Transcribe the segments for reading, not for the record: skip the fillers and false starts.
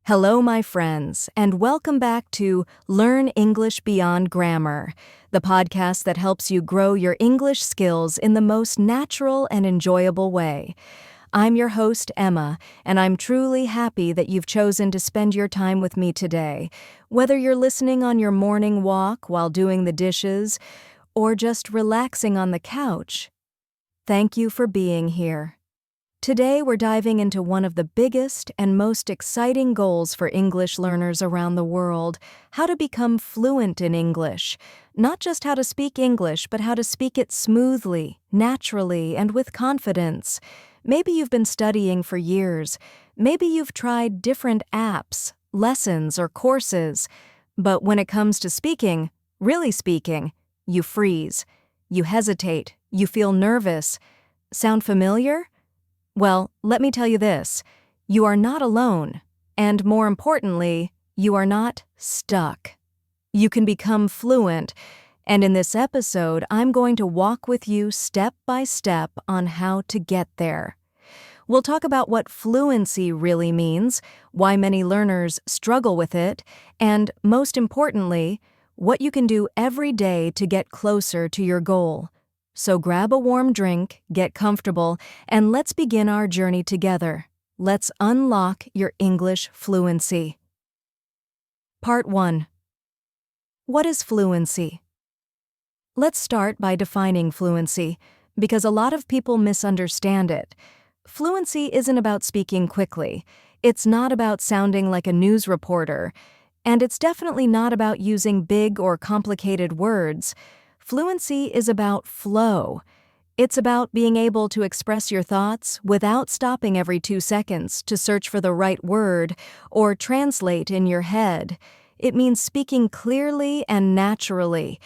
Hello, my friends, and welcome back to Learn English Beyond Grammar, the podcast that helps you grow your English skills in the most natural and enjoyable way. I'm your host, Emma, and I'm truly happy that you've chosen to spend your time with me today, whether you're listening on your morning walk while doing the dishes or just relaxing on the couch. Thank you for being here. Today, we're diving into one of the biggest and most exciting goals for English learners around the world: how to become fluent in English. Not just how to speak English, but how to speak it smoothly, naturally, and with confidence. Maybe you've been studying for years. Maybe you've tried different apps, lessons, or courses. But when it comes to speaking, really speaking, you freeze. You hesitate. You feel nervous. Sound familiar? Well, let me tell you this: you are not alone, and more importantly, you are not stuck. You can become fluent, and in this episode, I'm going to walk with you step by step on how to get there. We'll talk about what fluency really means, why many learners struggle with it, and most importantly, what you can do every day to get closer to your goal. So grab a warm drink, get comfortable, and let's begin our journey together. Let's unlock your English fluency. Part 1. What is fluency? Let's start by defining fluency, because a lot of people misunderstand it. Fluency isn't about speaking quickly. It's not about sounding like a news reporter. And it's definitely not about using big or complicated words. Fluency is about flow. It's about being able to express your thoughts without stopping every 2 seconds to search for the right word or translate in your head. It means speaking clearly and naturally,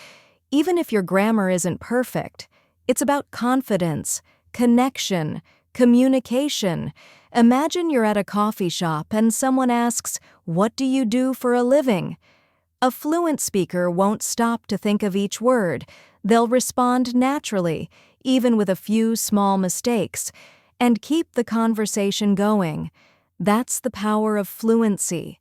even if your grammar isn't perfect. It's about confidence, connection, communication. Imagine you're at a coffee shop and someone asks, "What do you do for a living?" A fluent speaker won't stop to think of each word. They'll respond naturally, even with a few small mistakes, and keep the conversation going. That's the power of fluency.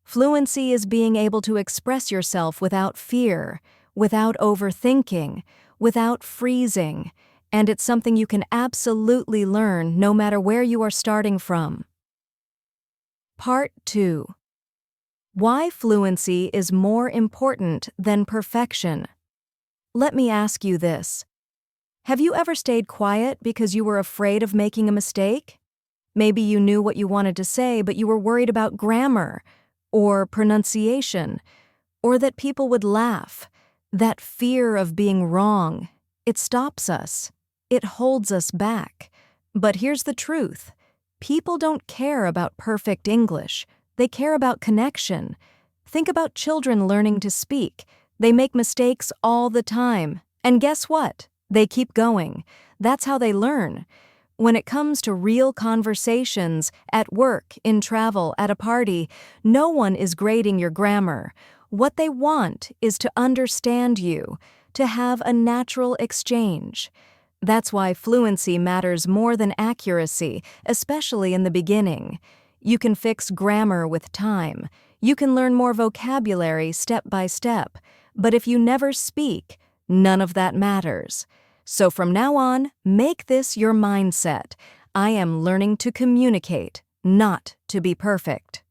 Fluency is being able to express yourself without fear, without overthinking, without freezing, and it's something you can absolutely learn no matter where you are starting from. Part 2. Why fluency is more important than perfection. Let me ask you this. Have you ever stayed quiet because you were afraid of making a mistake? Maybe you knew what you wanted to say, but you were worried about grammar, or pronunciation, or that people would laugh. That fear of being wrong, it stops us. It holds us back. But here's the truth. People don't care about perfect English. They care about connection. Think about children learning to speak. They make mistakes all the time. And guess what? They keep going. That's how they learn. When it comes to real conversations, at work, in travel, at a party, no one is grading your grammar. What they want is to understand you, to have a natural exchange. That's why fluency matters more than accuracy, especially in the beginning. You can fix grammar with time. You can learn more vocabulary step by step. But if you never speak, none of that matters. So from now on, make this your mindset. I am learning to communicate, not to be perfect.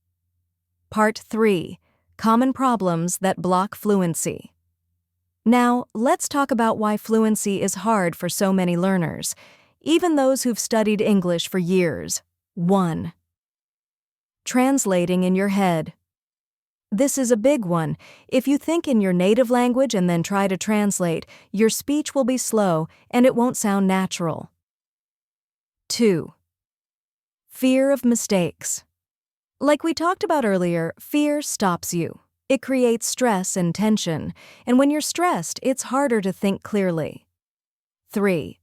Part 3. Common problems that block fluency. Now, let's talk about why fluency is hard for so many learners, even those who've studied English for years. 1. Translating in your head. This is a big one. If you think in your native language and then try to translate, your speech will be slow and it won't sound natural. 2. Fear of mistakes. Like we talked about earlier, fear stops you. It creates stress and tension, and when you're stressed, it's harder to think clearly. 3.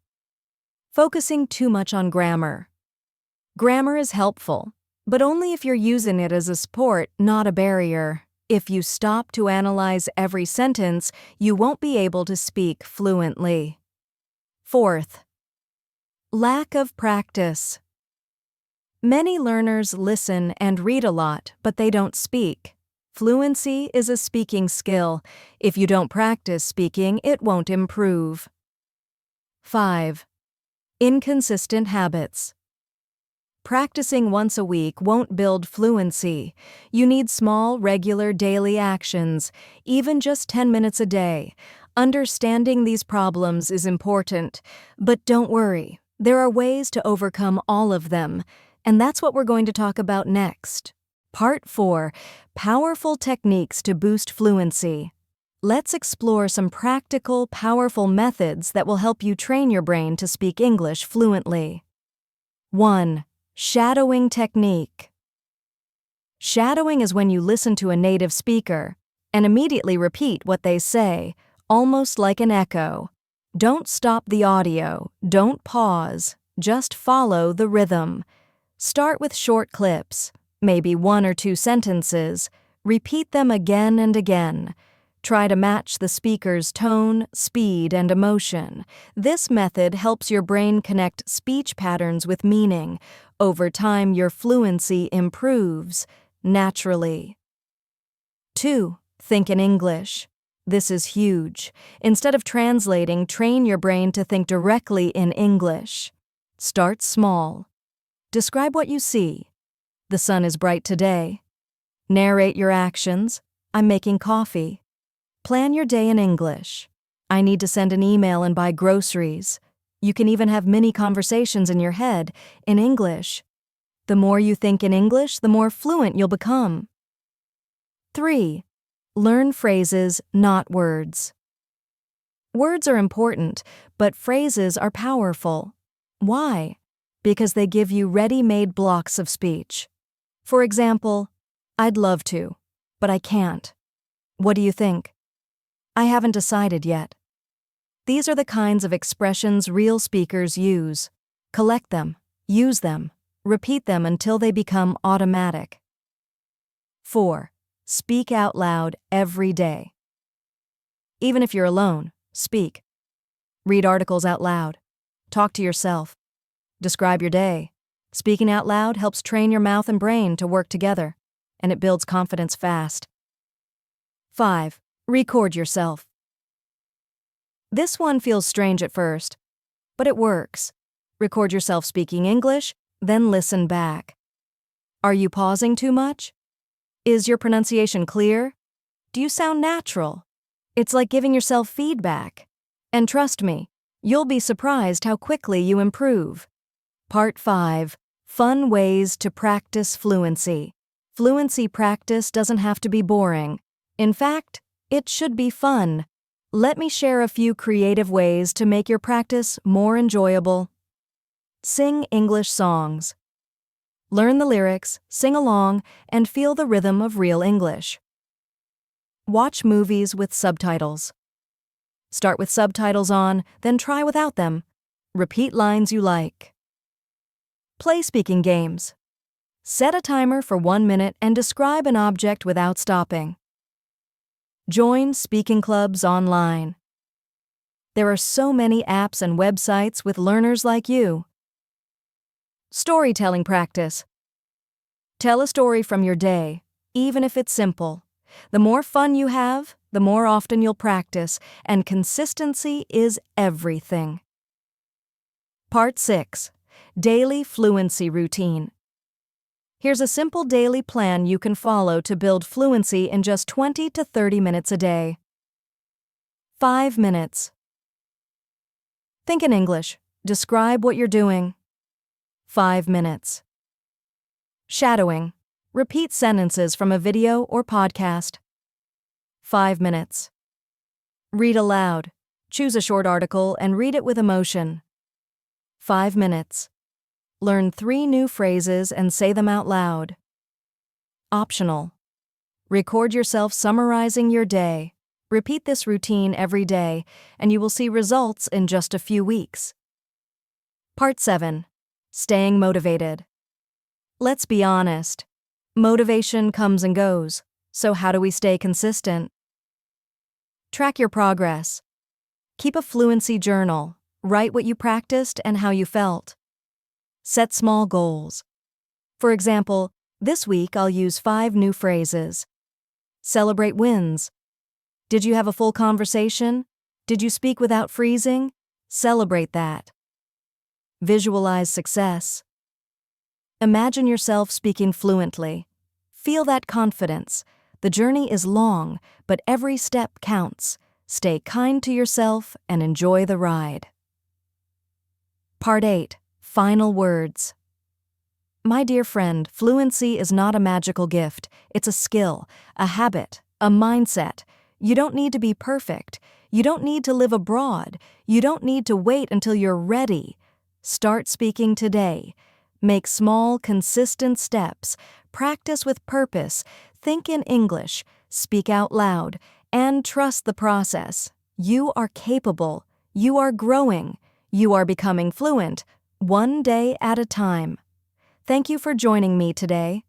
Focusing too much on grammar. Grammar is helpful, but only if you're using it as a support, not a barrier. If you stop to analyze every sentence, you won't be able to speak fluently. 4th, lack of practice. Many learners listen and read a lot, but they don't speak. Fluency is a speaking skill. If you don't practice speaking, it won't improve. 5. Inconsistent habits. Practicing once a week won't build fluency. You need small, regular daily actions, even just 10 minutes a day. Understanding these problems is important, but don't worry. There are ways to overcome all of them, and that's what we're going to talk about next. Part 4. Powerful techniques to boost fluency. Let's explore some practical, powerful methods that will help you train your brain to speak English fluently. 1. Shadowing technique. Shadowing is when you listen to a native speaker and immediately repeat what they say, almost like an echo. Don't stop the audio, don't pause, just follow the rhythm. Start with short clips, maybe 1 or 2 sentences. Repeat them again and again. Try to match the speaker's tone, speed, and emotion. This method helps your brain connect speech patterns with meaning. Over time, your fluency improves naturally. 2. Think in English. This is huge. Instead of translating, train your brain to think directly in English. Start small. Describe what you see. The sun is bright today. Narrate your actions. I'm making coffee. Plan your day in English. I need to send an email and buy groceries. You can even have mini conversations in your head in English. The more you think in English, the more fluent you'll become. 3. Learn phrases, not words. Words are important, but phrases are powerful. Why? Because they give you ready-made blocks of speech. For example, I'd love to, but I can't. What do you think? I haven't decided yet. These are the kinds of expressions real speakers use. Collect them, use them, repeat them until they become automatic. 4. Speak out loud every day. Even if you're alone, speak. Read articles out loud. Talk to yourself. Describe your day. Speaking out loud helps train your mouth and brain to work together, and it builds confidence fast. 5. Record yourself. This one feels strange at first, but it works. Record yourself speaking English, then listen back. Are you pausing too much? Is your pronunciation clear? Do you sound natural? It's like giving yourself feedback. And trust me, you'll be surprised how quickly you improve. Part 5. Fun ways to practice fluency. Fluency practice doesn't have to be boring. In fact, it should be fun. Let me share a few creative ways to make your practice more enjoyable. Sing English songs. Learn the lyrics, sing along, and feel the rhythm of real English. Watch movies with subtitles. Start with subtitles on, then try without them. Repeat lines you like. Play speaking games. Set a timer for 1 minute and describe an object without stopping. Join speaking clubs online. There are so many apps and websites with learners like you. Storytelling practice. Tell a story from your day, even if it's simple. The more fun you have, the more often you'll practice, and consistency is everything. Part 6. Daily fluency routine. Here's a simple daily plan you can follow to build fluency in just 20 to 30 minutes a day. 5 minutes. Think in English. Describe what you're doing. 5 minutes. Shadowing. Repeat sentences from a video or podcast. 5 minutes. Read aloud. Choose a short article and read it with emotion. 5 minutes. Learn 3 new phrases and say them out loud. Optional. Record yourself summarizing your day. Repeat this routine every day, and you will see results in just a few weeks. Part 7. Staying motivated. Let's be honest. Motivation comes and goes, so how do we stay consistent? Track your progress. Keep a fluency journal. Write what you practiced and how you felt. Set small goals. For example, this week I'll use 5 new phrases. Celebrate wins. Did you have a full conversation? Did you speak without freezing? Celebrate that. Visualize success. Imagine yourself speaking fluently. Feel that confidence. The journey is long, but every step counts. Stay kind to yourself and enjoy the ride. Part 8. Final words. My dear friend, fluency is not a magical gift. It's a skill, a habit, a mindset. You don't need to be perfect. You don't need to live abroad. You don't need to wait until you're ready. Start speaking today. Make small, consistent steps. Practice with purpose. Think in English. Speak out loud. And trust the process. You are capable. You are growing. You are becoming fluent, one day at a time. Thank you for joining me today.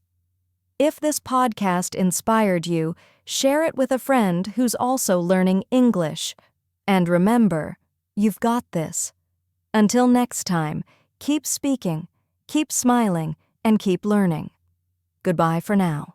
If this podcast inspired you, share it with a friend who's also learning English. And remember, you've got this. Until next time, keep speaking, keep smiling, and keep learning. Goodbye for now.